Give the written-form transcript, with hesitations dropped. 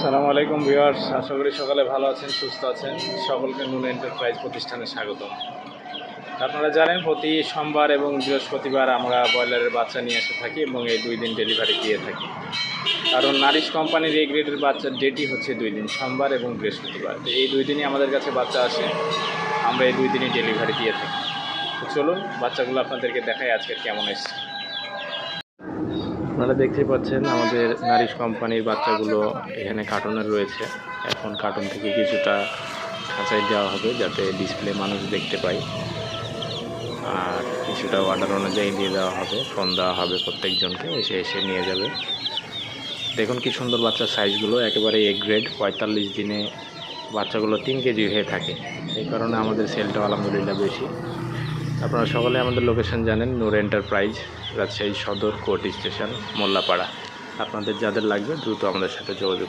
আসসালামু আলাইকুম ভিউয়ার্স, আশা করি সকালে ভালো আছেন, সুস্থ আছেন। সকলকে নুন এন্টারপ্রাইজ প্রতিষ্ঠানে স্বাগতম। আপনারা জানেন প্রতি সোমবার এবং বৃহস্পতিবার আমরা ব্রয়লারের বাচ্চা নিয়ে এসে থাকি এবং এই 2 দিন ডেলিভারি দিয়ে থাকি। কারণ নারিশ কোম্পানির এই গ্রেডের বাচ্চার ডেটই হচ্ছে 2 দিন, সোমবার এবং বৃহস্পতিবার। তো এই 2 দিনই আমাদের কাছে বাচ্চা আসে, আমরা এই 2 দিনই ডেলিভারি দিয়ে থাকি। তো চলুন বাচ্চাগুলো আপনাদেরকে দেখাই আজকে কেমন এসছে। আপনারা দেখতেই পাচ্ছেন আমাদের নারিশ কোম্পানির বাচ্চাগুলো এখানে কার্টুনের রয়েছে। এখন কার্টুন থেকে কিছুটা খাঁচাই দেওয়া হবে যাতে ডিসপ্লে মানুষ দেখতে পায়, আর কিছুটা অর্ডার অনুযায়ী দিয়ে দেওয়া হবে। ফোন দেওয়া হবে প্রত্যেকজনকে, এসে নিয়ে যাবে। দেখুন কি সুন্দর বাচ্চার সাইজগুলো, একেবারে এ গ্রেড। 45 দিনে বাচ্চাগুলো 3 কেজি হয়ে থাকে, এই কারণে আমাদের সেলটা আলহামদুলিল্লাহ বেশি। আপনারা সকলে আমাদের লোকেশন জানেন, নূর এন্টারপ্রাইজ, রাজশাহী সদর, কোর্ট স্টেশন, মোল্লাপাড়া। আপনাদের যাদের লাগবে দ্রুত আমাদের সাথে যোগাযোগ